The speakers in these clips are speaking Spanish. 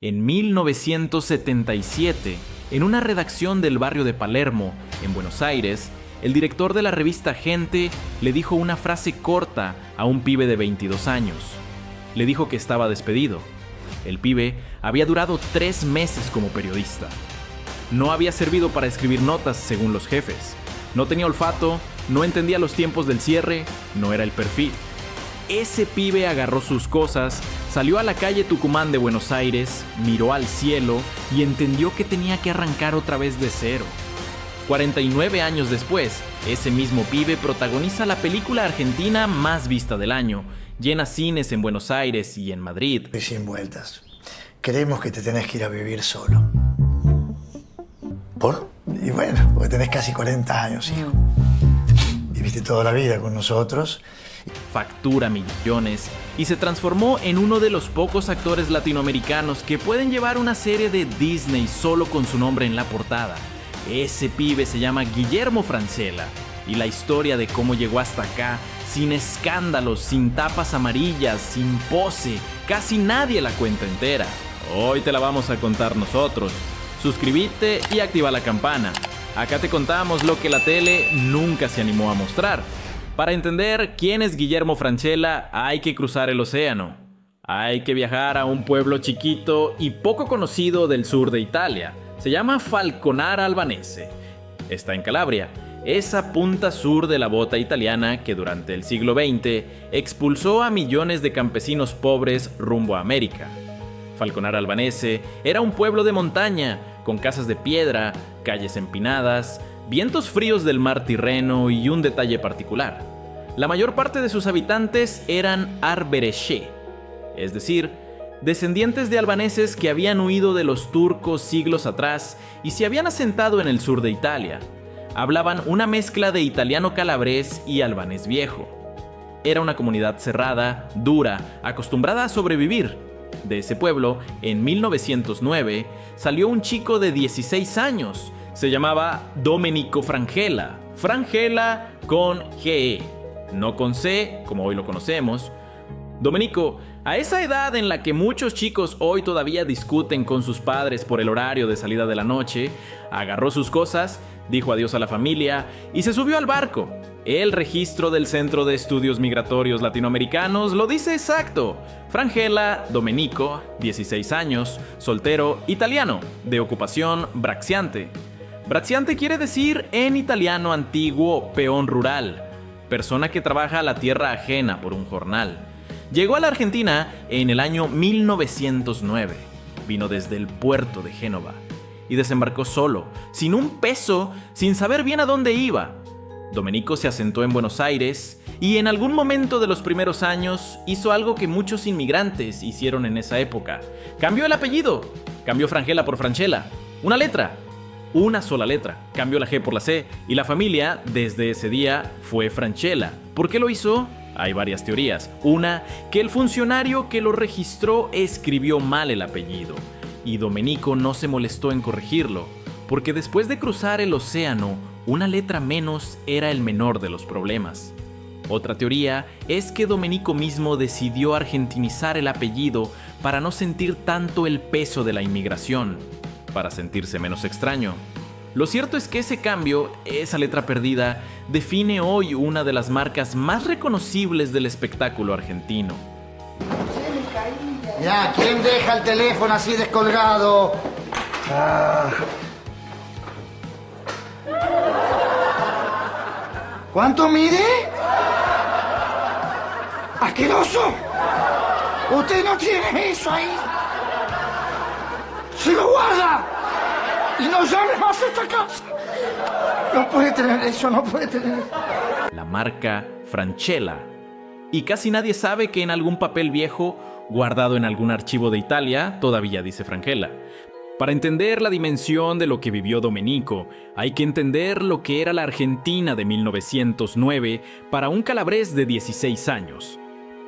En 1977, en una redacción del barrio de Palermo, en Buenos Aires, el director de la revista Gente le dijo una frase corta a un pibe de 22 años. Le dijo que estaba despedido. El pibe había durado 3 meses como periodista. No había servido para escribir notas según los jefes. No tenía olfato, no entendía los tiempos del cierre, no era el perfil. Ese pibe agarró sus cosas, salió a la calle Tucumán de Buenos Aires, miró al cielo y entendió que tenía que arrancar otra vez de cero. 49 años después, ese mismo pibe protagoniza la película argentina más vista del año, llena cines en Buenos Aires y en Madrid. Y sin vueltas. Creemos que te tenés que ir a vivir solo. ¿Por? Y bueno, porque tenés casi 40 años, hijo. Viviste toda la vida con nosotros. Factura millones y se transformó en uno de los pocos actores latinoamericanos que pueden llevar una serie de Disney solo con su nombre en la portada. Ese pibe se llama Guillermo Francella y la historia de cómo llegó hasta acá, sin escándalos, sin tapas amarillas, sin pose, casi nadie la cuenta entera. Hoy te la vamos a contar nosotros. Suscríbete y activa la campana. Acá te contamos lo que la tele nunca se animó a mostrar. Para entender quién es Guillermo Francella, hay que cruzar el océano. Hay que viajar a un pueblo chiquito y poco conocido del sur de Italia. Se llama Falconara Albanese. Está en Calabria, esa punta sur de la bota italiana que durante el siglo XX expulsó a millones de campesinos pobres rumbo a América. Falconara Albanese era un pueblo de montaña, con casas de piedra, calles empinadas, vientos fríos del mar Tirreno y un detalle particular. La mayor parte de sus habitantes eran arbereshe, es decir, descendientes de albaneses que habían huido de los turcos siglos atrás y se habían asentado en el sur de Italia. Hablaban una mezcla de italiano calabrés y albanés viejo. Era una comunidad cerrada, dura, acostumbrada a sobrevivir. De ese pueblo, en 1909, salió un chico de 16 años. Se llamaba Domenico Francella. Francella con GE, no con C, como hoy lo conocemos. Domenico, a esa edad en la que muchos chicos hoy todavía discuten con sus padres por el horario de salida de la noche, agarró sus cosas, dijo adiós a la familia y se subió al barco. El registro del Centro de Estudios Migratorios Latinoamericanos lo dice exacto. Francella Domenico, 16 años, soltero, italiano, de ocupación braxiante. Braxiante quiere decir en italiano antiguo peón rural, persona que trabaja a la tierra ajena por un jornal. Llegó a la Argentina en el año 1909. Vino desde el puerto de Génova y desembarcó solo, sin un peso, sin saber bien a dónde iba. Domenico se asentó en Buenos Aires y en algún momento de los primeros años hizo algo que muchos inmigrantes hicieron en esa época. Cambió el apellido, cambió Francella por Francella, una letra. Una sola letra, cambió la G por la C y la familia, desde ese día, fue Francella. ¿Por qué lo hizo? Hay varias teorías. Una, que el funcionario que lo registró escribió mal el apellido y Domenico no se molestó en corregirlo, porque después de cruzar el océano, una letra menos era el menor de los problemas. Otra teoría es que Domenico mismo decidió argentinizar el apellido para no sentir tanto el peso de la inmigración, para sentirse menos extraño. Lo cierto es que ese cambio, esa letra perdida, define hoy una de las marcas más reconocibles del espectáculo argentino. Ya, ¿quién deja el teléfono así descolgado? ¿Cuánto mide? ¡Asqueroso! ¡Usted no tiene eso ahí! ¡Se lo guarda! ¡Y no llame más a esta casa! No puede tener eso, no puede tener. La marca Francella. Y casi nadie sabe que en algún papel viejo, guardado en algún archivo de Italia, todavía dice Francella. Para entender la dimensión de lo que vivió Domenico, hay que entender lo que era la Argentina de 1909 para un calabrés de 16 años.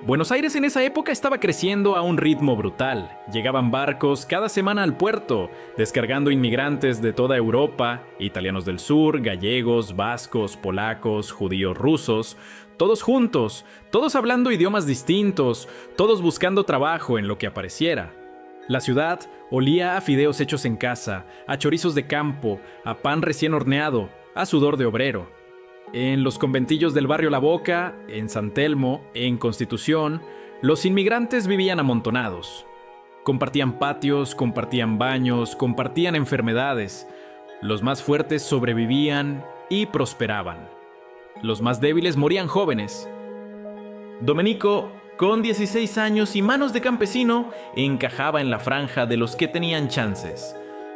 Buenos Aires en esa época estaba creciendo a un ritmo brutal. Llegaban barcos cada semana al puerto, descargando inmigrantes de toda Europa, italianos del sur, gallegos, vascos, polacos, judíos rusos, todos juntos, todos hablando idiomas distintos, todos buscando trabajo en lo que apareciera. La ciudad olía a fideos hechos en casa, a chorizos de campo, a pan recién horneado, a sudor de obrero. En los conventillos del barrio La Boca, en San Telmo, en Constitución, los inmigrantes vivían amontonados. Compartían patios, compartían baños, compartían enfermedades. Los más fuertes sobrevivían y prosperaban. Los más débiles morían jóvenes. Domenico, con 16 años y manos de campesino, encajaba en la franja de los que tenían chances.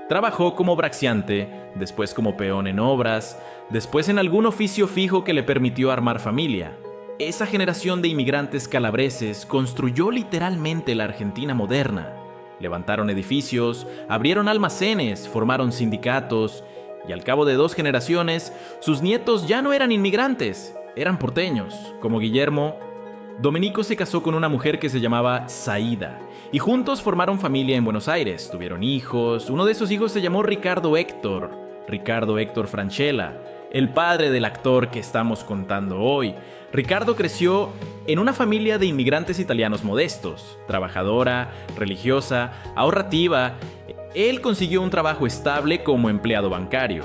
Trabajó como braxiante, después como peón en obras, después en algún oficio fijo que le permitió armar familia. Esa generación de inmigrantes calabreses construyó literalmente la Argentina moderna. Levantaron edificios, abrieron almacenes, formaron sindicatos, y al cabo de 2 generaciones, sus nietos ya no eran inmigrantes, eran porteños, como Guillermo. Domenico se casó con una mujer que se llamaba Saída, y juntos formaron familia en Buenos Aires, tuvieron hijos. Uno de esos hijos se llamó Ricardo Héctor Francella, el padre del actor que estamos contando hoy. Ricardo creció en una familia de inmigrantes italianos modestos, trabajadora, religiosa, ahorrativa. Él consiguió un trabajo estable como empleado bancario,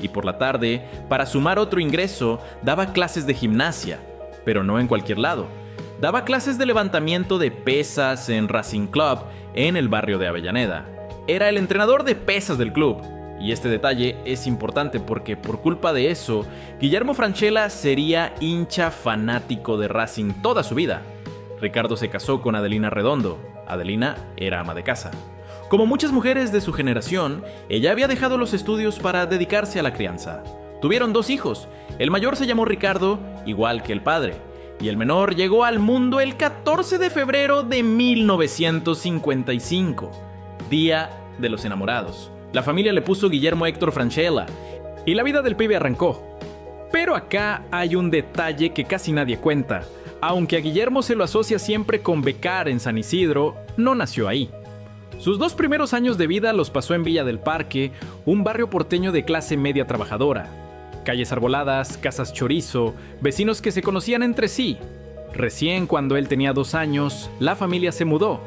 y por la tarde, para sumar otro ingreso, daba clases de gimnasia, pero no en cualquier lado. Daba clases de levantamiento de pesas en Racing Club, en el barrio de Avellaneda. Era el entrenador de pesas del club. Y este detalle es importante porque por culpa de eso, Guillermo Francella sería hincha fanático de Racing toda su vida. Ricardo se casó con Adelina Redondo. Adelina era ama de casa. Como muchas mujeres de su generación, ella había dejado los estudios para dedicarse a la crianza. Tuvieron 2 hijos. El mayor se llamó Ricardo, igual que el padre, y el menor llegó al mundo el 14 de febrero de 1955, Día de los Enamorados. La familia le puso Guillermo Héctor Francella, y la vida del pibe arrancó. Pero acá hay un detalle que casi nadie cuenta. Aunque a Guillermo se lo asocia siempre con Becar en San Isidro, no nació ahí. Sus 2 primeros años de vida los pasó en Villa del Parque, un barrio porteño de clase media trabajadora. Calles arboladas, casas chorizo, vecinos que se conocían entre sí. Recién cuando él tenía 2 años, la familia se mudó.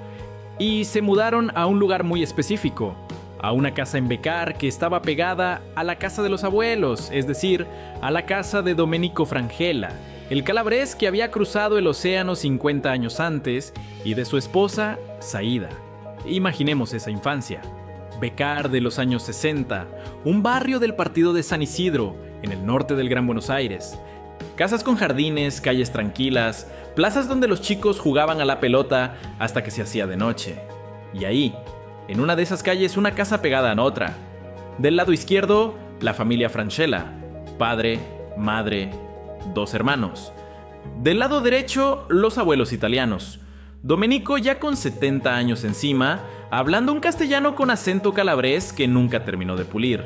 Y se mudaron a un lugar muy específico, a una casa en Becar que estaba pegada a la casa de los abuelos, es decir, a la casa de Domenico Francella, el calabrés que había cruzado el océano 50 años antes, y de su esposa, Saída. Imaginemos esa infancia. Becar de los años 60, un barrio del partido de San Isidro, en el norte del Gran Buenos Aires. Casas con jardines, calles tranquilas, plazas donde los chicos jugaban a la pelota hasta que se hacía de noche. Y ahí, en una de esas calles, una casa pegada a otra. Del lado izquierdo, la familia Francella, padre, madre, 2 hermanos. Del lado derecho, los abuelos italianos. Domenico ya con 70 años encima, hablando un castellano con acento calabrés que nunca terminó de pulir.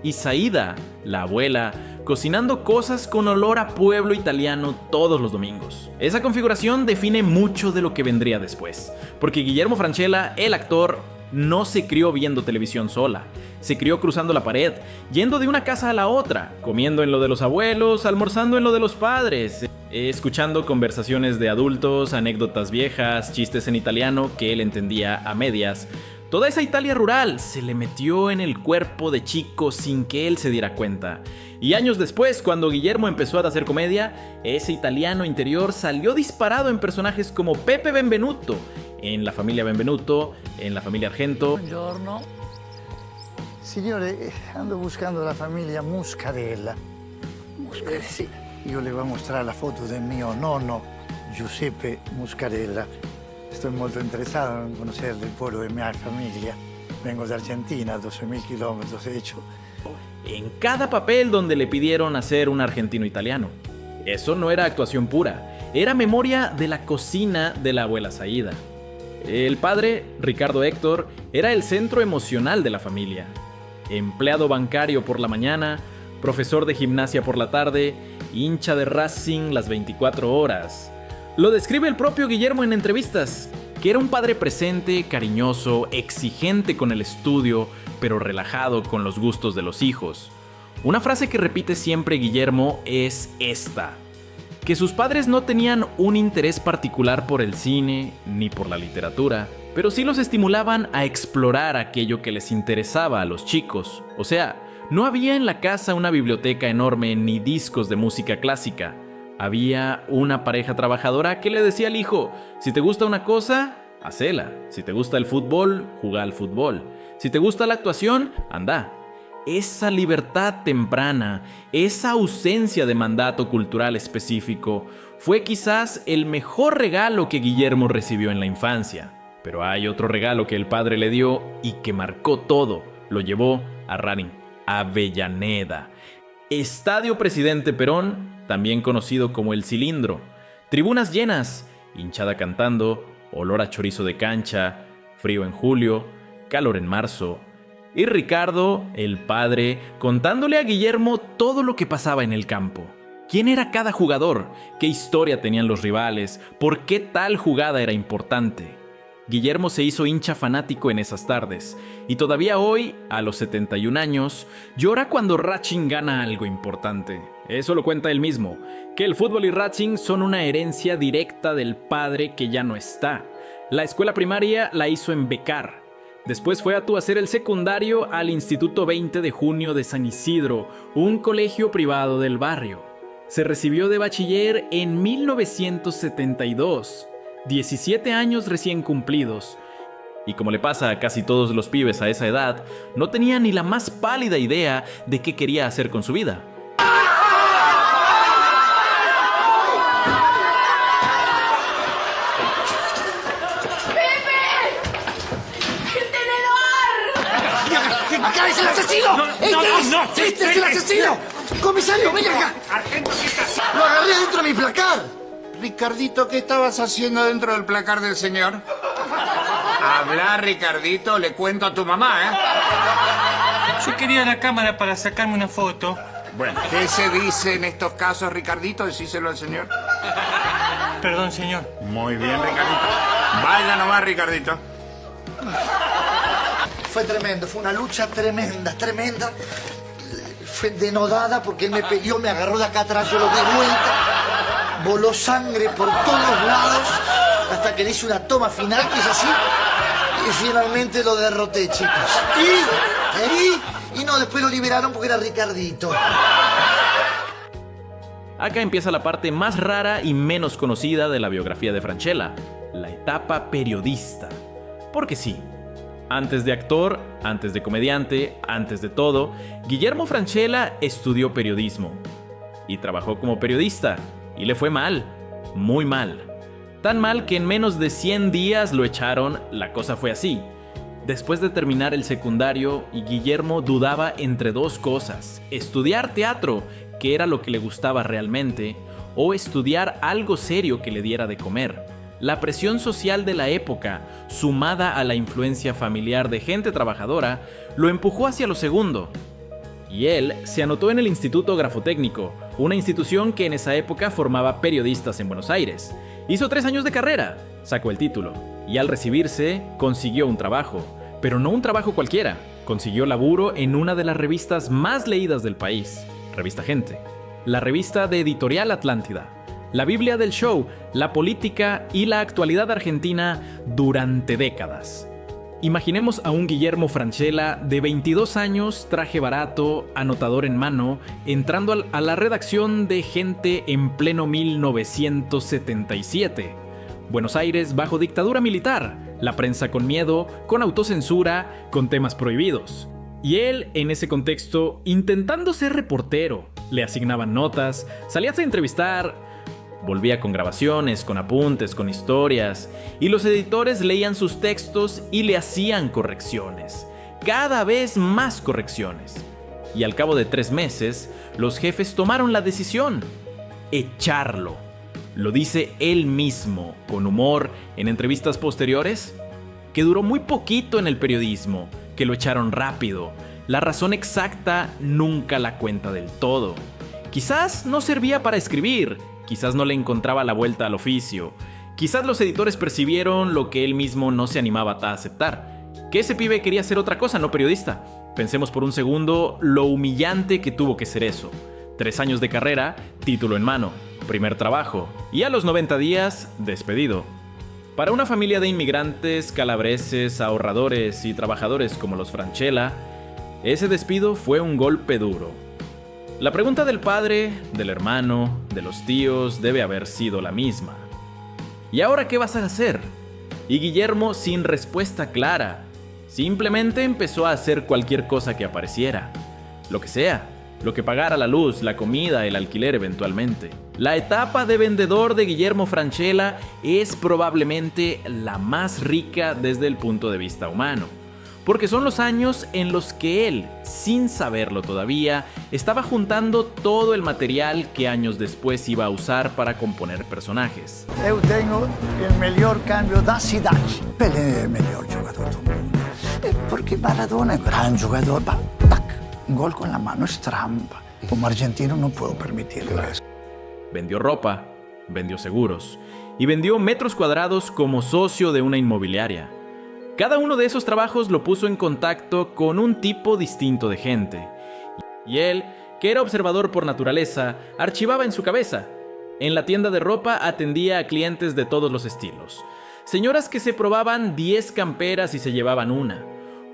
Y Saída, la abuela, cocinando cosas con olor a pueblo italiano todos los domingos. Esa configuración define mucho de lo que vendría después, porque Guillermo Francella, el actor, no se crió viendo televisión sola. Se crió cruzando la pared, yendo de una casa a la otra, comiendo en lo de los abuelos, almorzando en lo de los padres, escuchando conversaciones de adultos, anécdotas viejas, chistes en italiano que él entendía a medias. Toda esa Italia rural se le metió en el cuerpo de chico sin que él se diera cuenta. Y años después, cuando Guillermo empezó a hacer comedia, ese italiano interior salió disparado en personajes como Pepe Benvenuto, en La Familia Benvenuto, en La Familia Argento. Buongiorno. Signore, ando buscando la familia Muscarella. Muscarella? Sì. Io le voy a mostrar la foto del mio nonno, Giuseppe Muscarella. Estoy molto interesado en conocer el pueblo de mi familia. Vengo de Argentina, 12.000 kilómetros de hecho. En cada papel donde le pidieron hacer un argentino italiano. Eso no era actuación pura, era memoria de la cocina de la abuela Saída. El padre, Ricardo Héctor, era el centro emocional de la familia. Empleado bancario por la mañana, profesor de gimnasia por la tarde, hincha de Racing las 24 horas. Lo describe el propio Guillermo en entrevistas, que era un padre presente, cariñoso, exigente con el estudio, pero relajado con los gustos de los hijos. Una frase que repite siempre Guillermo es esta: que sus padres no tenían un interés particular por el cine ni por la literatura, pero sí los estimulaban a explorar aquello que les interesaba a los chicos. O sea, no había en la casa una biblioteca enorme ni discos de música clásica. Había una pareja trabajadora que le decía al hijo: si te gusta una cosa, hacela. Si te gusta el fútbol, juega al fútbol. Si te gusta la actuación, anda. Esa libertad temprana, esa ausencia de mandato cultural específico, fue quizás el mejor regalo que Guillermo recibió en la infancia. Pero hay otro regalo que el padre le dio y que marcó todo. Lo llevó a Running Avellaneda. Estadio Presidente Perón, también conocido como El Cilindro. Tribunas llenas, hinchada cantando, olor a chorizo de cancha, frío en julio, calor en marzo. Y Ricardo, el padre, contándole a Guillermo todo lo que pasaba en el campo. ¿Quién era cada jugador? ¿Qué historia tenían los rivales? ¿Por qué tal jugada era importante? Guillermo se hizo hincha fanático en esas tardes, y todavía hoy, a los 71 años, llora cuando Racing gana algo importante. Eso lo cuenta él mismo, que el fútbol y Racing son una herencia directa del padre que ya no está. La escuela primaria la hizo en Becar. Después fue a hacer el secundario al Instituto 20 de Junio de San Isidro, un colegio privado del barrio. Se recibió de bachiller en 1972. 17 años recién cumplidos. Y como le pasa a casi todos los pibes a esa edad, no tenía ni la más pálida idea de qué quería hacer con su vida. ¡Acá es el asesino! ¡Este es el asesino! ¡Comisario, ven acá! Argento, ¿qué estás haciendo? ¡Lo agarré dentro de mi placar! Ricardito, ¿qué estabas haciendo dentro del placar del señor? Habla, Ricardito, le cuento a tu mamá, ¿eh? Yo quería la cámara para sacarme una foto. Bueno, ¿qué se dice en estos casos, Ricardito? Decíselo al señor. Perdón, señor. Muy bien, Ricardito. Vaya nomás, Ricardito. Fue tremendo, fue una lucha tremenda. Fue denodada porque él me peleó, me agarró de acá atrás, yo lo di vuelta. Voló sangre por todos lados hasta que le hice una toma final, que es así. Y finalmente lo derroté, chicos. Y no, después lo liberaron porque era Ricardito. Acá empieza la parte más rara y menos conocida de la biografía de Francella, la etapa periodista. Porque sí, antes de actor, antes de comediante, antes de todo, Guillermo Francella estudió periodismo. Y trabajó como periodista, y le fue mal, muy mal. Tan mal que en menos de 100 días lo echaron. La cosa fue así. Después de terminar el secundario, Guillermo dudaba entre dos cosas: estudiar teatro, que era lo que le gustaba realmente, o estudiar algo serio que le diera de comer. La presión social de la época, sumada a la influencia familiar de gente trabajadora, lo empujó hacia lo segundo. Y él se anotó en el Instituto Grafotécnico, una institución que en esa época formaba periodistas en Buenos Aires. Hizo 3 años de carrera, sacó el título, y al recibirse consiguió un trabajo. Pero no un trabajo cualquiera, consiguió laburo en una de las revistas más leídas del país, Revista Gente, la revista de Editorial Atlántida, la Biblia del show, la política y la actualidad argentina durante décadas. Imaginemos a un Guillermo Francella de 22 años, traje barato, anotador en mano, entrando a la redacción de Gente en pleno 1977. Buenos Aires bajo dictadura militar, la prensa con miedo, con autocensura, con temas prohibidos. Y él, en ese contexto, intentando ser reportero, le asignaban notas, salía a entrevistar, volvía con grabaciones, con apuntes, con historias, y los editores leían sus textos y le hacían correcciones, cada vez más correcciones. Y al cabo de 3 meses, los jefes tomaron la decisión: echarlo. Lo dice él mismo, con humor, en entrevistas posteriores, que duró muy poquito en el periodismo, que lo echaron rápido. La razón exacta nunca la cuenta del todo. Quizás no servía para escribir, quizás no le encontraba la vuelta al oficio, quizás los editores percibieron lo que él mismo no se animaba a aceptar, que ese pibe quería ser otra cosa, no periodista. Pensemos por un segundo lo humillante que tuvo que ser eso. 3 años de carrera, título en mano, primer trabajo, y a los 90 días, despedido. Para una familia de inmigrantes, calabreses, ahorradores y trabajadores como los Francella, ese despido fue un golpe duro. La pregunta del padre, del hermano, de los tíos debe haber sido la misma. ¿Y ahora qué vas a hacer? Y Guillermo, sin respuesta clara, simplemente empezó a hacer cualquier cosa que apareciera. Lo que sea, lo que pagara la luz, la comida, el alquiler eventualmente. La etapa de vendedor de Guillermo Francella es probablemente la más rica desde el punto de vista humano, porque son los años en los que él, sin saberlo todavía, estaba juntando todo el material que años después iba a usar para componer personajes. Eu tengo el mejor cambio da cidade. Pelé es el mejor jugador del mundo. Porque Maradona es un gran jugador. Un gol con la mano es trampa. Como argentino no puedo permitirlo. Vendió ropa, vendió seguros y vendió metros cuadrados como socio de una inmobiliaria. Cada uno de esos trabajos lo puso en contacto con un tipo distinto de gente. Y él, que era observador por naturaleza, archivaba en su cabeza. En la tienda de ropa atendía a clientes de todos los estilos. Señoras que se probaban 10 camperas y se llevaban una.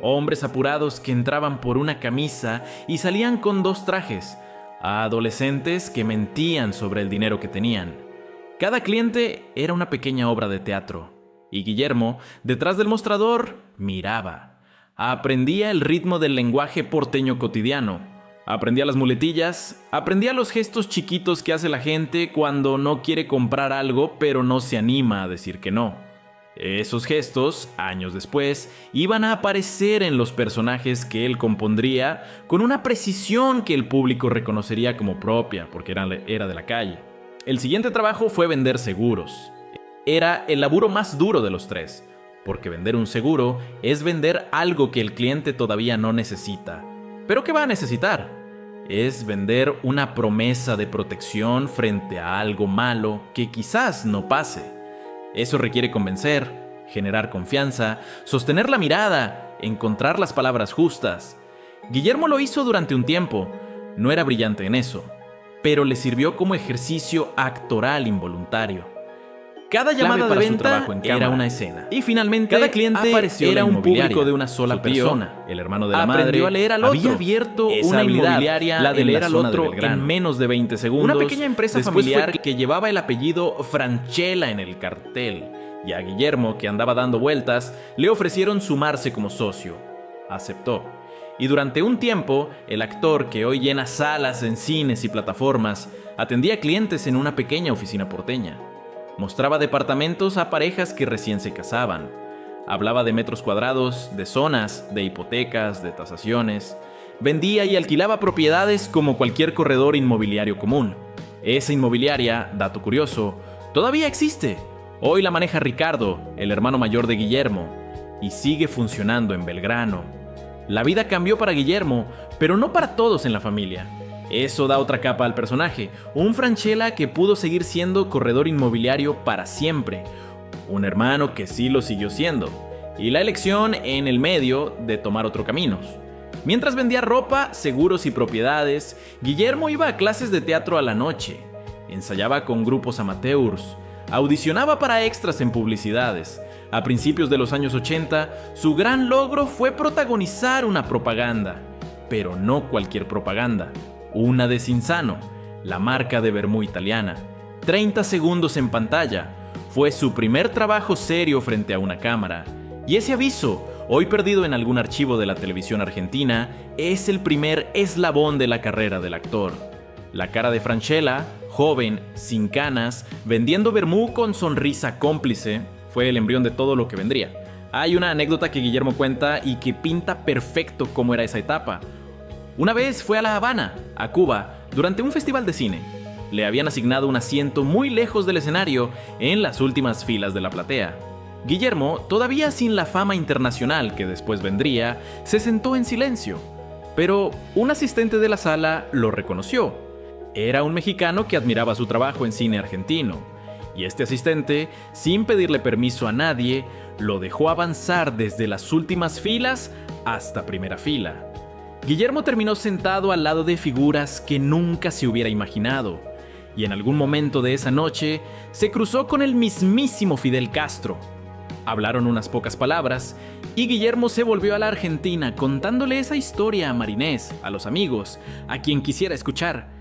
Hombres apurados que entraban por una camisa y salían con 2 trajes. A adolescentes que mentían sobre el dinero que tenían. Cada cliente era una pequeña obra de teatro. Y Guillermo, detrás del mostrador, miraba. Aprendía el ritmo del lenguaje porteño cotidiano. Aprendía las muletillas, aprendía los gestos chiquitos que hace la gente cuando no quiere comprar algo pero no se anima a decir que no. Esos gestos, años después, iban a aparecer en los personajes que él compondría con una precisión que el público reconocería como propia, porque era de la calle. El siguiente trabajo fue vender seguros. Era el laburo más duro de los 3, porque vender un seguro es vender algo que el cliente todavía no necesita. ¿Pero qué va a necesitar? Es vender una promesa de protección frente a algo malo que quizás no pase. Eso requiere convencer, generar confianza, sostener la mirada, encontrar las palabras justas. Guillermo lo hizo durante un tiempo. No era brillante en eso, pero le sirvió como ejercicio actoral involuntario. Cada llamada de venta era una escena. Y finalmente, cada cliente era un público de una sola persona. El hermano de la madre aprendió a leer al otro. Había abierto una inmobiliaria, la de leer al otro en menos de 20 segundos. Una pequeña empresa familiar que llevaba el apellido Francella en el cartel. Y a Guillermo, que andaba dando vueltas, le ofrecieron sumarse como socio. Aceptó. Y durante un tiempo, el actor que hoy llena salas en cines y plataformas, atendía clientes en una pequeña oficina porteña. Mostraba departamentos a parejas que recién se casaban. Hablaba de metros cuadrados, de zonas, de hipotecas, de tasaciones. Vendía y alquilaba propiedades como cualquier corredor inmobiliario común. Esa inmobiliaria, dato curioso, todavía existe. Hoy la maneja Ricardo, el hermano mayor de Guillermo, y sigue funcionando en Belgrano. La vida cambió para Guillermo, pero no para todos en la familia. Eso da otra capa al personaje, un Francella que pudo seguir siendo corredor inmobiliario para siempre, un hermano que sí lo siguió siendo, y la elección en el medio de tomar otro camino. Mientras vendía ropa, seguros y propiedades, Guillermo iba a clases de teatro a la noche, ensayaba con grupos amateurs, audicionaba para extras en publicidades. A principios de los años 80, su gran logro fue protagonizar una propaganda, pero no cualquier propaganda. Una de Cinzano, la marca de vermú italiana. 30 segundos en pantalla. Fue su primer trabajo serio frente a una cámara. Y ese aviso, hoy perdido en algún archivo de la televisión argentina, es el primer eslabón de la carrera del actor. La cara de Francella, joven, sin canas, vendiendo vermú con sonrisa cómplice, fue el embrión de todo lo que vendría. Hay una anécdota que Guillermo cuenta y que pinta perfecto cómo era esa etapa. Una vez fue a La Habana, a Cuba, durante un festival de cine. Le habían asignado un asiento muy lejos del escenario, en las últimas filas de la platea. Guillermo, todavía sin la fama internacional que después vendría, se sentó en silencio. Pero un asistente de la sala lo reconoció. Era un mexicano que admiraba su trabajo en cine argentino. Y este asistente, sin pedirle permiso a nadie, lo dejó avanzar desde las últimas filas hasta primera fila. Guillermo terminó sentado al lado de figuras que nunca se hubiera imaginado, y en algún momento de esa noche se cruzó con el mismísimo Fidel Castro, Hablaron unas pocas palabras y Guillermo se volvió a la Argentina contándole esa historia a Marinés, a los amigos, a quien quisiera escuchar.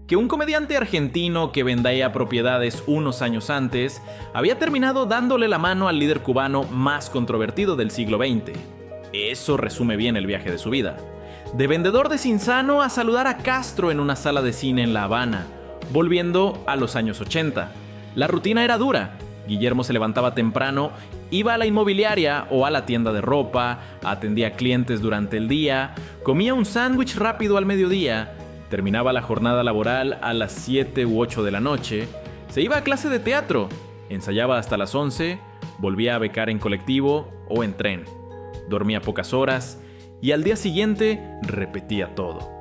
Que un comediante argentino que vendía propiedades unos años antes había terminado dándole la mano al líder cubano más controvertido del siglo XX. Eso resume bien el viaje de su vida. De vendedor de Cinzano a saludar a Castro en una sala de cine en La Habana, volviendo a los años 80. La rutina era dura. Guillermo se levantaba temprano, iba a la inmobiliaria o a la tienda de ropa, atendía clientes durante el día, comía un sándwich rápido al mediodía, terminaba la jornada laboral a las 7 u 8 de la noche, se iba a clase de teatro, ensayaba hasta las 11, volvía a becar en colectivo o en tren, dormía pocas horas y al día siguiente repetía todo.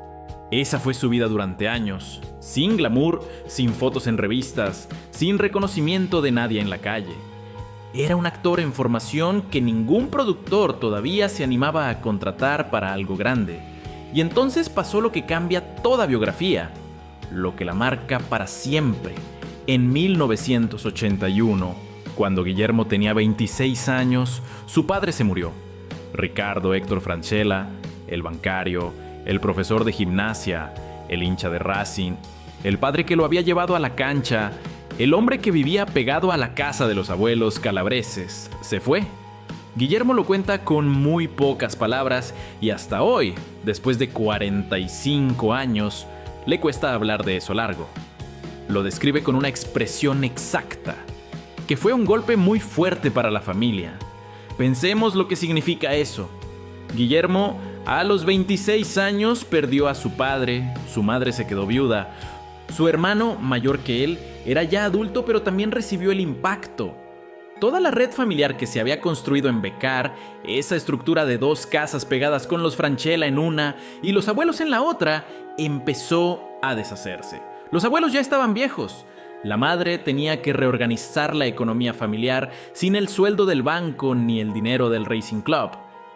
Esa fue su vida durante años, sin glamour, sin fotos en revistas, sin reconocimiento de nadie en la calle. Era un actor en formación que ningún productor todavía se animaba a contratar para algo grande. Y entonces pasó lo que cambia toda biografía, lo que la marca para siempre. En 1981, cuando Guillermo tenía 26 años, su padre se murió. Ricardo Héctor Francella, el bancario, el profesor de gimnasia, el hincha de Racing, el padre que lo había llevado a la cancha, el hombre que vivía pegado a la casa de los abuelos calabreses, se fue. Guillermo lo cuenta con muy pocas palabras y hasta hoy, después de 45 años, le cuesta hablar de eso largo. Lo describe con una expresión exacta, que fue un golpe muy fuerte para la familia. Pensemos lo que significa eso. Guillermo, a los 26 años, perdió a su padre, su madre se quedó viuda. Su hermano, mayor que él, era ya adulto, pero también recibió el impacto. Toda la red familiar que se había construido en Becar, esa estructura de 2 casas pegadas con los Francella en una y los abuelos en la otra, empezó a deshacerse. Los abuelos ya estaban viejos. La madre tenía que reorganizar la economía familiar sin el sueldo del banco ni el dinero del Racing Club.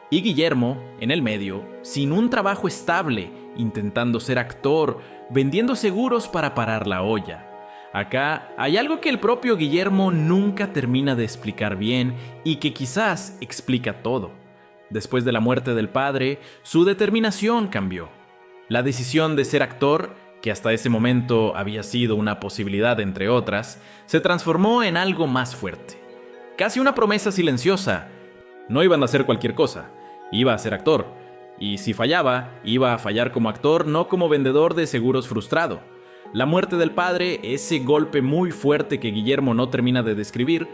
Y Guillermo, en el medio, sin un trabajo estable, intentando ser actor, vendiendo seguros para parar la olla. Acá hay algo que el propio Guillermo nunca termina de explicar bien y que quizás explica todo. Después de la muerte del padre, su determinación cambió. La decisión de ser actor, que hasta ese momento había sido una posibilidad entre otras, se transformó en algo más fuerte. Casi una promesa silenciosa. No iban a hacer cualquier cosa, iba a ser actor. Y si fallaba, iba a fallar como actor, no como vendedor de seguros frustrado. La muerte del padre, ese golpe muy fuerte que Guillermo no termina de describir,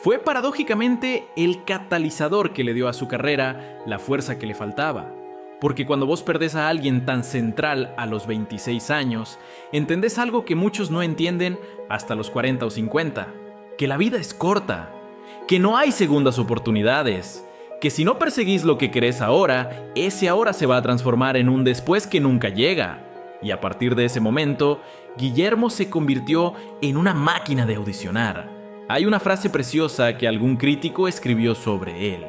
fue paradójicamente el catalizador que le dio a su carrera la fuerza que le faltaba. Porque cuando vos perdés a alguien tan central a los 26 años, entendés algo que muchos no entienden hasta los 40 o 50. Que la vida es corta, que no hay segundas oportunidades, que si no perseguís lo que querés ahora, ese ahora se va a transformar en un después que nunca llega. Y a partir de ese momento, Guillermo se convirtió en una máquina de audicionar. Hay una frase preciosa que algún crítico escribió sobre él,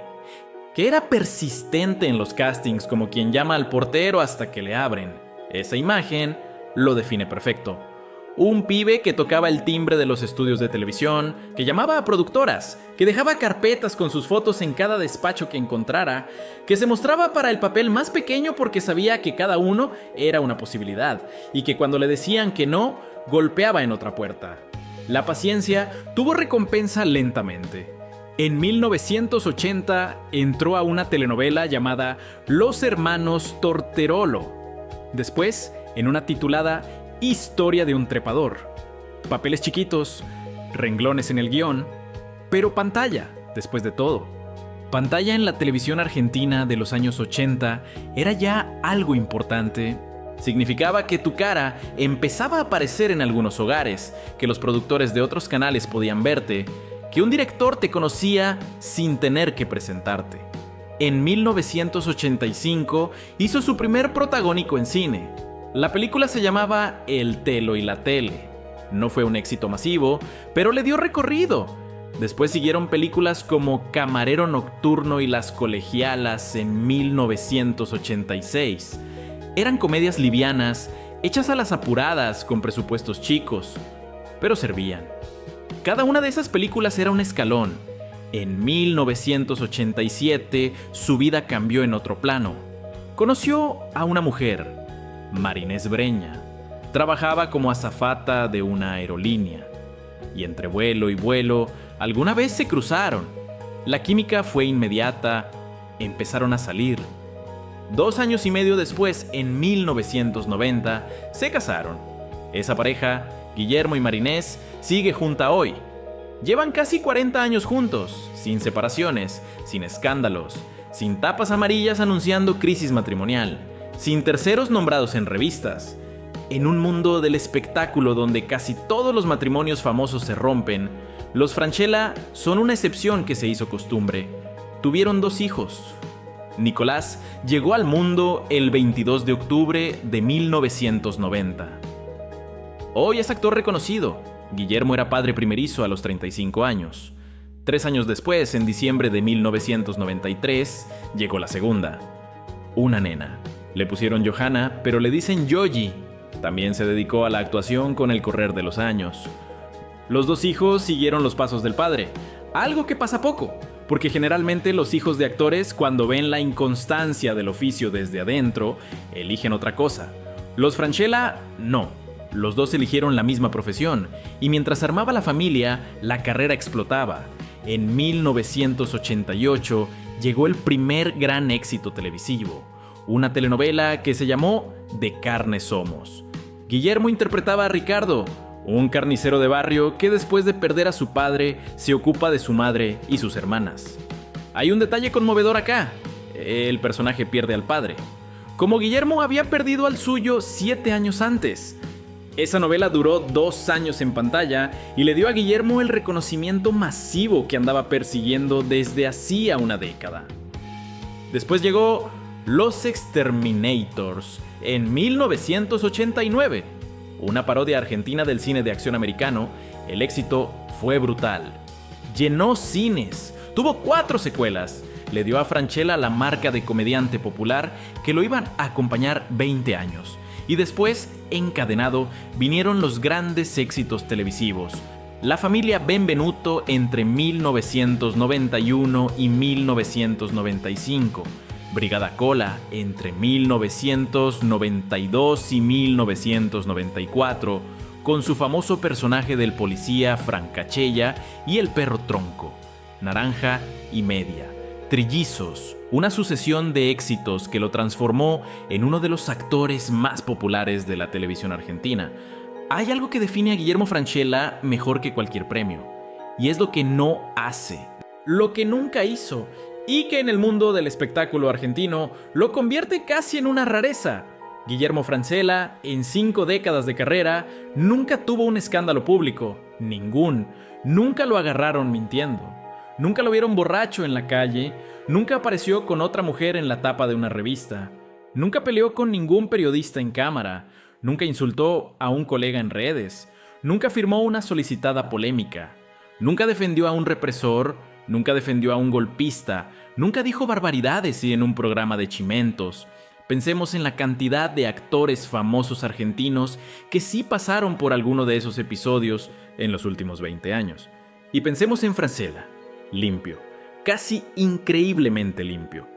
que era persistente en los castings como quien llama al portero hasta que le abren. Esa imagen lo define perfecto. Un pibe que tocaba el timbre de los estudios de televisión, que llamaba a productoras, que dejaba carpetas con sus fotos en cada despacho que encontrara, que se mostraba para el papel más pequeño porque sabía que cada uno era una posibilidad, y que cuando le decían que no, golpeaba en otra puerta. La paciencia tuvo recompensa lentamente. En 1980 entró a una telenovela llamada Los Hermanos Torterolo. Después, en una titulada Historia de un trepador. Papeles chiquitos, renglones en el guión, pero pantalla, después de todo. Pantalla en la televisión argentina de los años 80 era ya algo importante. Significaba que tu cara empezaba a aparecer en algunos hogares, que los productores de otros canales podían verte, que un director te conocía sin tener que presentarte. En 1985 hizo su primer protagónico en cine. La película se llamaba El Telo y la Tele. No fue un éxito masivo, pero le dio recorrido. Después siguieron películas como Camarero Nocturno y Las Colegialas en 1986. Eran comedias livianas, hechas a las apuradas con presupuestos chicos, pero servían. Cada una de esas películas era un escalón. En 1987, su vida cambió en otro plano. Conoció a una mujer, Marinés Breña. Trabajaba como azafata de una aerolínea. Y entre vuelo y vuelo, alguna vez se cruzaron. La química fue inmediata, empezaron a salir. 2 años y medio después, en 1990, se casaron. Esa pareja, Guillermo y Marinés, sigue junta hoy. Llevan casi 40 años juntos, sin separaciones, sin escándalos, sin tapas amarillas anunciando crisis matrimonial, sin terceros nombrados en revistas. En un mundo del espectáculo donde casi todos los matrimonios famosos se rompen, los Francella son una excepción que se hizo costumbre. Tuvieron 2 hijos. Nicolás llegó al mundo el 22 de octubre de 1990. Hoy es actor reconocido. Guillermo era padre primerizo a los 35 años. 3 años después, en diciembre de 1993, llegó la segunda. Una nena. Le pusieron Johanna, pero le dicen Yoyi. También se dedicó a la actuación con el correr de los años. Los 2 hijos siguieron los pasos del padre, algo que pasa poco, porque generalmente los hijos de actores, cuando ven la inconstancia del oficio desde adentro, eligen otra cosa. Los Francella, no. Los 2 eligieron la misma profesión, y mientras armaba la familia, la carrera explotaba. En 1988 llegó el primer gran éxito televisivo, una telenovela que se llamó De carne somos. Guillermo interpretaba a Ricardo, un carnicero de barrio que después de perder a su padre se ocupa de su madre y sus hermanas. Hay un detalle conmovedor acá: el personaje pierde al padre, como Guillermo había perdido al suyo 7 años antes. Esa novela duró 2 años en pantalla y le dio a Guillermo el reconocimiento masivo que andaba persiguiendo desde hacía una década. Después llegó Los Exterminators en 1989, una parodia argentina del cine de acción americano. El éxito fue brutal. Llenó cines, tuvo 4 secuelas, le dio a Francella la marca de comediante popular que lo iban a acompañar 20 años. Y después, encadenado, vinieron los grandes éxitos televisivos. La familia Benvenuto entre 1991 y 1995. Brigada Cola entre 1992 y 1994, con su famoso personaje del policía Francachella y el perro Tronco. Naranja y Media. Trillizos, una sucesión de éxitos que lo transformó en uno de los actores más populares de la televisión argentina. Hay algo que define a Guillermo Francella mejor que cualquier premio, y es lo que no hace, lo que nunca hizo, y que en el mundo del espectáculo argentino lo convierte casi en una rareza. Guillermo Francella, en 5 décadas de carrera, nunca tuvo un escándalo público, ningún. Nunca lo agarraron mintiendo. Nunca lo vieron borracho en la calle, nunca apareció con otra mujer en la tapa de una revista, nunca peleó con ningún periodista en cámara, nunca insultó a un colega en redes, nunca firmó una solicitada polémica, nunca defendió a un represor, nunca defendió a un golpista, nunca dijo barbaridades en un programa de chimentos. Pensemos en la cantidad de actores famosos argentinos que sí pasaron por alguno de esos episodios en los últimos 20 años. Y pensemos en Francella. Limpio, casi increíblemente limpio.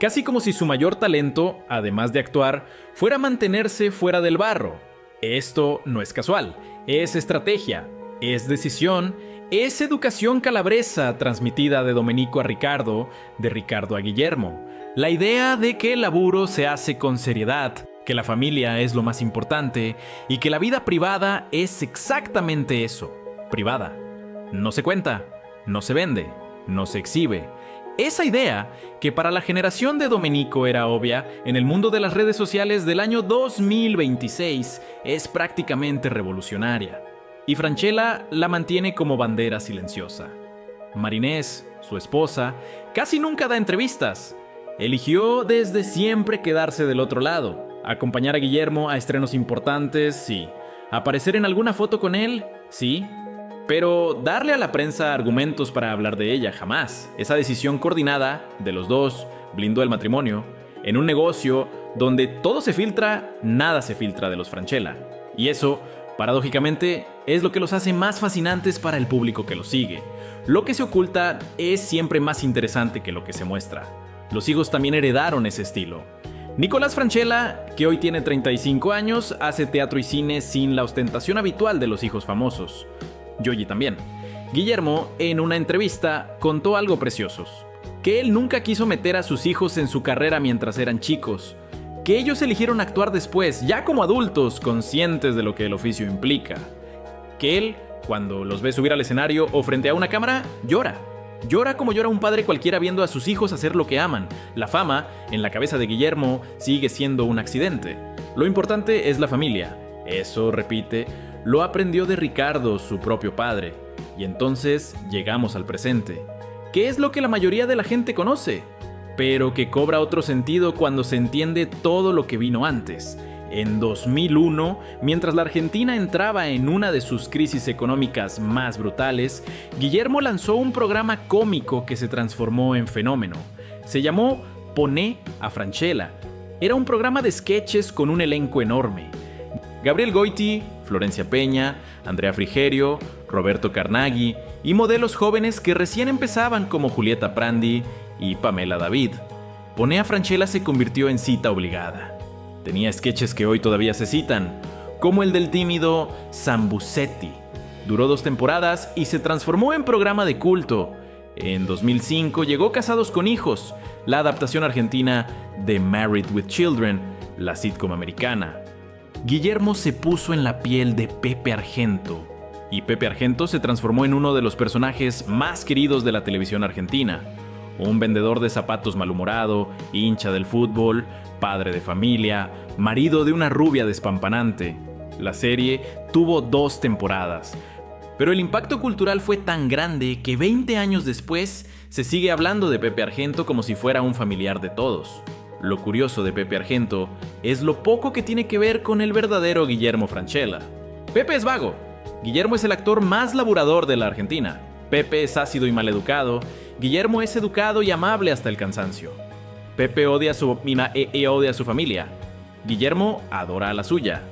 Casi como si su mayor talento, además de actuar, fuera mantenerse fuera del barro. Esto no es casual, es estrategia, es decisión, es educación calabresa transmitida de Domenico a Ricardo, de Ricardo a Guillermo. La idea de que el laburo se hace con seriedad, que la familia es lo más importante y que la vida privada es exactamente eso, privada. No se cuenta. No se vende, no se exhibe. Esa idea, que para la generación de Domenico era obvia, en el mundo de las redes sociales del año 2026 es prácticamente revolucionaria. Y Francella la mantiene como bandera silenciosa. Marinés, su esposa, casi nunca da entrevistas. Eligió desde siempre quedarse del otro lado, acompañar a Guillermo a estrenos importantes, sí. Aparecer en alguna foto con él, sí. Pero darle a la prensa argumentos para hablar de ella, jamás. Esa decisión coordinada de los 2 blindó el matrimonio. En un negocio donde todo se filtra, nada se filtra de los Francella. Y eso, paradójicamente, es lo que los hace más fascinantes para el público que los sigue. Lo que se oculta es siempre más interesante que lo que se muestra. Los hijos también heredaron ese estilo. Nicolás Francella, que hoy tiene 35 años, hace teatro y cine sin la ostentación habitual de los hijos famosos. Yoyi también. Guillermo, en una entrevista, contó algo precioso. Que él nunca quiso meter a sus hijos en su carrera mientras eran chicos. Que ellos eligieron actuar después, ya como adultos, conscientes de lo que el oficio implica. Que él, cuando los ve subir al escenario o frente a una cámara, llora. Llora como llora un padre cualquiera viendo a sus hijos hacer lo que aman. La fama, en la cabeza de Guillermo, sigue siendo un accidente. Lo importante es la familia. Eso, repite, lo aprendió de Ricardo, su propio padre. Y entonces llegamos al presente, que es lo que la mayoría de la gente conoce, pero que cobra otro sentido cuando se entiende todo lo que vino antes. En 2001, mientras la Argentina entraba en una de sus crisis económicas más brutales, Guillermo lanzó un programa cómico que se transformó en fenómeno. Se llamó Poné a Francella. Era un programa de sketches con un elenco enorme. Gabriel Goiti, Florencia Peña, Andrea Frigerio, Roberto Carnaghi y modelos jóvenes que recién empezaban como Julieta Prandi y Pamela David. Poné a Francella se convirtió en cita obligada. Tenía sketches que hoy todavía se citan, como el del tímido Sambucetti. Duró 2 temporadas y se transformó en programa de culto. En 2005 llegó Casados con Hijos, la adaptación argentina de Married with Children, la sitcom americana. Guillermo se puso en la piel de Pepe Argento, y Pepe Argento se transformó en uno de los personajes más queridos de la televisión argentina. Un vendedor de zapatos malhumorado, hincha del fútbol, padre de familia, marido de una rubia despampanante. La serie tuvo 2 temporadas, pero el impacto cultural fue tan grande que 20 años después se sigue hablando de Pepe Argento como si fuera un familiar de todos. Lo curioso de Pepe Argento es lo poco que tiene que ver con el verdadero Guillermo Francella. Pepe es vago. Guillermo es el actor más laburador de la Argentina. Pepe es ácido y maleducado. Guillermo es educado y amable hasta el cansancio. Pepe odia a su familia. Guillermo adora a la suya.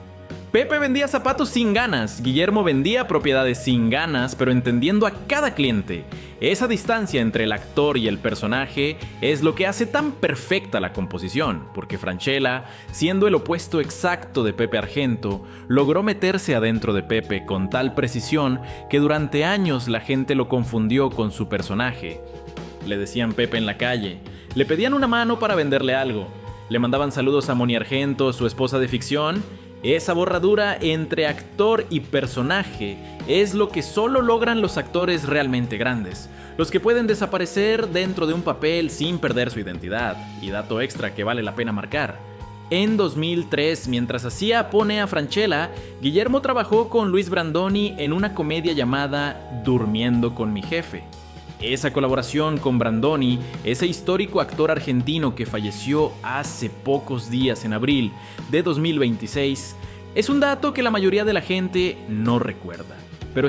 Pepe vendía zapatos sin ganas. Guillermo vendía propiedades sin ganas, pero entendiendo a cada cliente. Esa distancia entre el actor y el personaje es lo que hace tan perfecta la composición, porque Francella, siendo el opuesto exacto de Pepe Argento, logró meterse adentro de Pepe con tal precisión que durante años la gente lo confundió con su personaje. Le decían Pepe en la calle, le pedían una mano para venderle algo, le mandaban saludos a Moni Argento, su esposa de ficción. Esa borradura entre actor y personaje es lo que solo logran los actores realmente grandes, los que pueden desaparecer dentro de un papel sin perder su identidad. Y dato extra que vale la pena marcar: en 2003, mientras hacía Poné a Francella, Guillermo trabajó con Luis Brandoni en una comedia llamada Durmiendo con mi jefe. Esa colaboración con Brandoni, ese histórico actor argentino que falleció hace pocos días en abril de 2026, es un dato que la mayoría de la gente no recuerda. Pero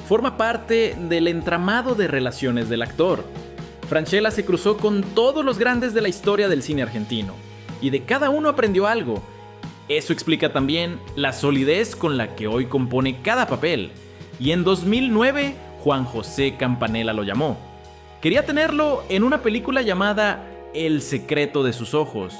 forma parte del entramado de relaciones del actor. Francella se cruzó con todos los grandes de la historia del cine argentino, y de cada uno aprendió algo. Eso explica también la solidez con la que hoy compone cada papel. Y en 2009, Juan José Campanella lo llamó. Quería tenerlo en una película llamada El secreto de sus ojos,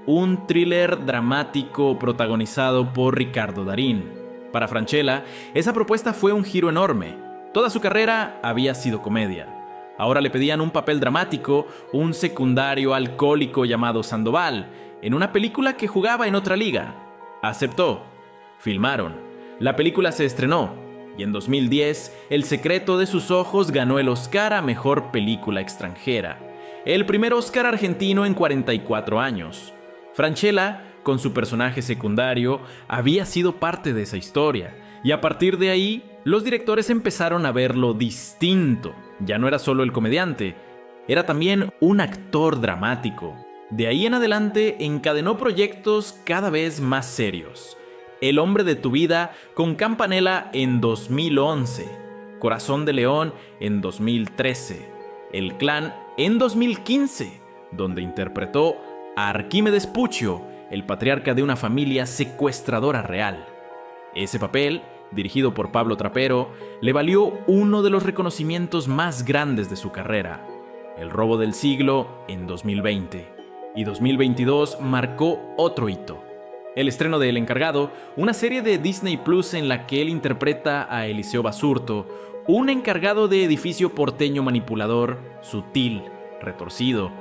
un thriller dramático protagonizado por Ricardo Darín. Para Francella, esa propuesta fue un giro enorme. Toda su carrera había sido comedia. Ahora le pedían un papel dramático, un secundario alcohólico llamado Sandoval, en una película que jugaba en otra liga. Aceptó. Filmaron. La película se estrenó. Y en 2010, El secreto de sus ojos ganó el Oscar a Mejor Película Extranjera, el primer Oscar argentino en 44 años. Francella, con su personaje secundario, había sido parte de esa historia, y a partir de ahí, los directores empezaron a verlo distinto. Ya no era solo el comediante, era también un actor dramático. De ahí en adelante, encadenó proyectos cada vez más serios. El hombre de tu vida con Campanella en 2011, Corazón de León en 2013, El Clan en 2015, donde interpretó a Arquímedes Puccio, el patriarca de una familia secuestradora real. Ese papel dirigido por Pablo Trapero, le valió uno de los reconocimientos más grandes de su carrera, el robo del siglo en 2020, y 2022 marcó otro hito. El estreno de El Encargado, una serie de Disney Plus en la que él interpreta a Eliseo Basurto, un encargado de edificio porteño manipulador, sutil, retorcido,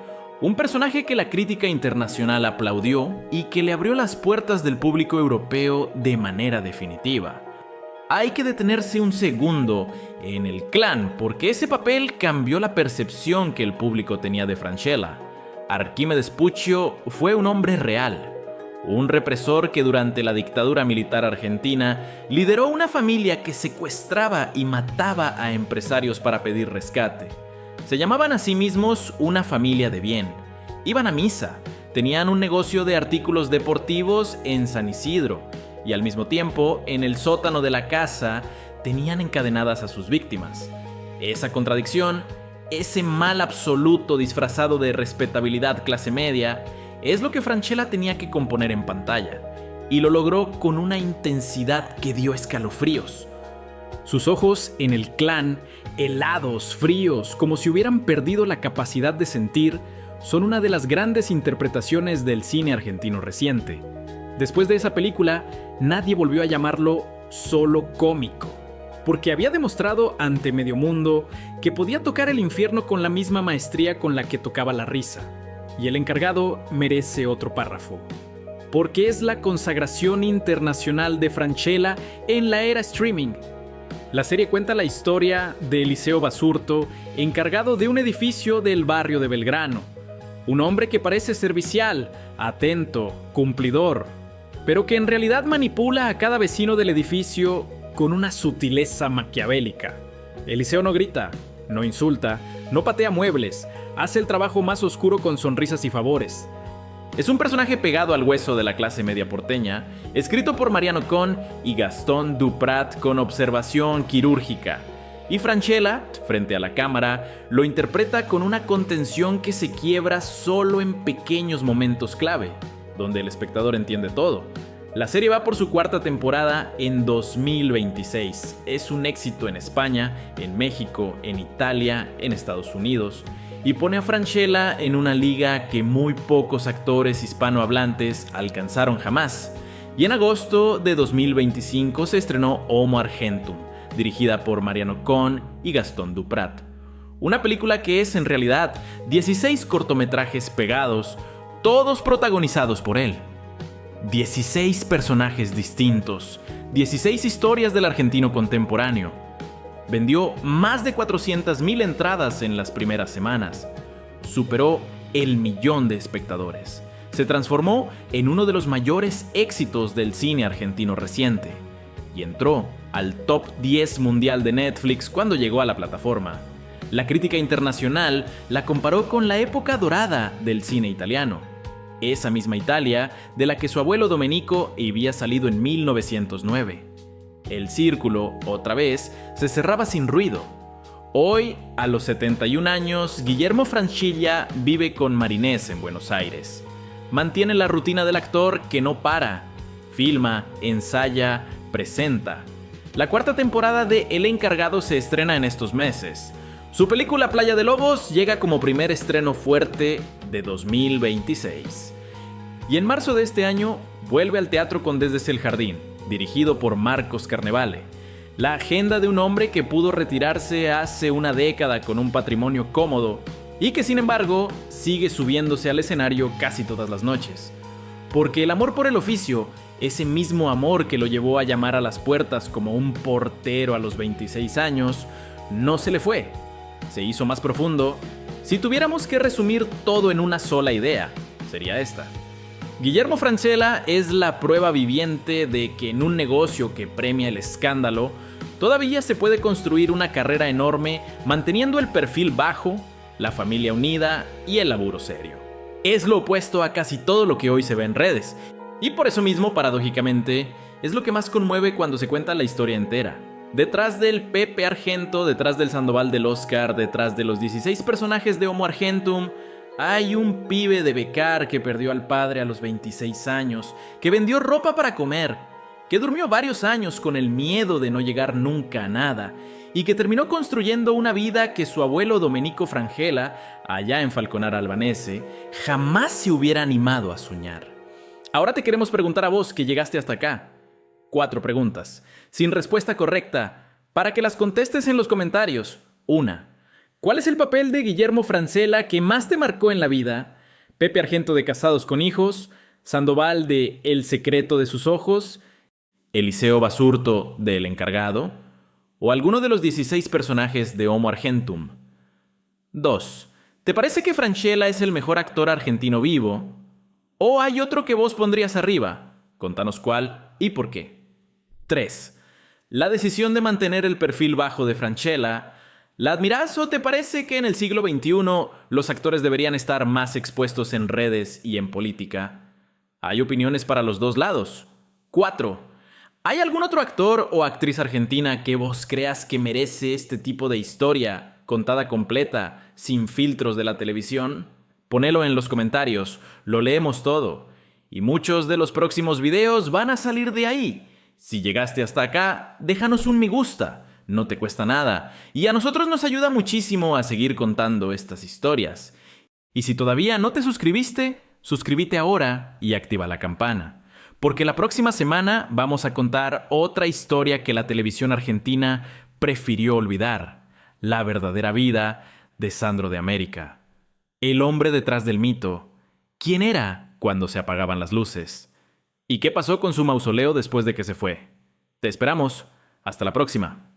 un personaje que la crítica internacional aplaudió y que le abrió las puertas del público europeo de manera definitiva. Hay que detenerse un segundo en el clan, porque ese papel cambió la percepción que el público tenía de Francella. Arquímedes Puccio fue un hombre real, un represor que durante la dictadura militar argentina lideró una familia que secuestraba y mataba a empresarios para pedir rescate. Se llamaban a sí mismos una familia de bien. Iban a misa, tenían un negocio de artículos deportivos en San Isidro, y al mismo tiempo, en el sótano de la casa, tenían encadenadas a sus víctimas. Esa contradicción, ese mal absoluto disfrazado de respetabilidad clase media, es lo que Francella tenía que componer en pantalla, y lo logró con una intensidad que dio escalofríos. Sus ojos en el clan, helados, fríos, como si hubieran perdido la capacidad de sentir, son una de las grandes interpretaciones del cine argentino reciente. Después de esa película, nadie volvió a llamarlo solo cómico, porque había demostrado ante medio mundo que podía tocar el infierno con la misma maestría con la que tocaba la risa. Y El Encargado merece otro párrafo, porque es la consagración internacional de Francella en la era streaming. La serie cuenta la historia de Eliseo Basurto, encargado de un edificio del barrio de Belgrano. Un hombre que parece servicial, atento, cumplidor, pero que en realidad manipula a cada vecino del edificio con una sutileza maquiavélica. Eliseo no grita, no insulta, no patea muebles, hace el trabajo más oscuro con sonrisas y favores. Es un personaje pegado al hueso de la clase media porteña, escrito por Mariano Con y Gastón Duprat con observación quirúrgica. Y Francella, frente a la cámara, lo interpreta con una contención que se quiebra solo en pequeños momentos clave, donde el espectador entiende todo. La serie va por su cuarta temporada en 2026. Es un éxito en España, en México, en Italia, en Estados Unidos, y pone a Francella en una liga que muy pocos actores hispanohablantes alcanzaron jamás. Y en agosto de 2025 se estrenó Homo Argentum, dirigida por Mariano Con y Gastón Duprat. Una película que es en realidad 16 cortometrajes pegados, todos protagonizados por él. 16 personajes distintos, 16 historias del argentino contemporáneo. Vendió más de 400,000 entradas en las primeras semanas. Superó el 1.000.000 de espectadores. Se transformó en uno de los mayores éxitos del cine argentino reciente. Y entró al top 10 mundial de Netflix cuando llegó a la plataforma. La crítica internacional la comparó con la época dorada del cine italiano. Esa misma Italia de la que su abuelo Domenico había salido en 1909. El círculo, otra vez, se cerraba sin ruido. Hoy, a los 71 años, Guillermo Francella vive con Marinés en Buenos Aires. Mantiene la rutina del actor que no para. Filma, ensaya, presenta. La cuarta temporada de El Encargado se estrena en estos meses. Su película Playa de Lobos llega como primer estreno fuerte de 2026. Y en marzo de este año vuelve al teatro con Desde el Jardín, dirigido por Marcos Carnevale. La agenda de un hombre que pudo retirarse hace una década con un patrimonio cómodo y que sin embargo sigue subiéndose al escenario casi todas las noches. Porque el amor por el oficio, ese mismo amor que lo llevó a llamar a las puertas como un portero a los 26 años, no se le fue. Se hizo más profundo. Si tuviéramos que resumir todo en una sola idea, sería esta. Guillermo Francella es la prueba viviente de que en un negocio que premia el escándalo, todavía se puede construir una carrera enorme manteniendo el perfil bajo, la familia unida y el laburo serio. Es lo opuesto a casi todo lo que hoy se ve en redes, y por eso mismo, paradójicamente, es lo que más conmueve cuando se cuenta la historia entera. Detrás del Pepe Argento, detrás del Sandoval del Oscar, detrás de los 16 personajes de Homo Argentum, hay un pibe de Becar que perdió al padre a los 26 años, que vendió ropa para comer, que durmió varios años con el miedo de no llegar nunca a nada y que terminó construyendo una vida que su abuelo Domenico Frangela, allá en Falconara Albanese, jamás se hubiera animado a soñar. Ahora te queremos preguntar a vos que llegaste hasta acá. 4 preguntas, sin respuesta correcta, para que las contestes en los comentarios. 1. ¿Cuál es el papel de Guillermo Francella que más te marcó en la vida? Pepe Argento de Casados con Hijos, Sandoval de El secreto de sus ojos, Eliseo Basurto de El encargado, o alguno de los 16 personajes de Homo Argentum. 2. ¿Te parece que Francella es el mejor actor argentino vivo? ¿O hay otro que vos pondrías arriba? Contanos cuál y por qué. 3. ¿La decisión de mantener el perfil bajo de Francella, la admirás o te parece que en el siglo XXI los actores deberían estar más expuestos en redes y en política? Hay opiniones para los dos lados. 4. ¿Hay algún otro actor o actriz argentina que vos creas que merece este tipo de historia, contada completa, sin filtros de la televisión? Ponelo en los comentarios, lo leemos todo. Y muchos de los próximos videos van a salir de ahí. Si llegaste hasta acá, déjanos un me gusta, no te cuesta nada. Y a nosotros nos ayuda muchísimo a seguir contando estas historias. Y si todavía no te suscribiste, suscríbete ahora y activa la campana. Porque la próxima semana vamos a contar otra historia que la televisión argentina prefirió olvidar. La verdadera vida de Sandro de América. El hombre detrás del mito. ¿Quién era cuando se apagaban las luces? ¿Y qué pasó con su mausoleo después de que se fue? Te esperamos. Hasta la próxima.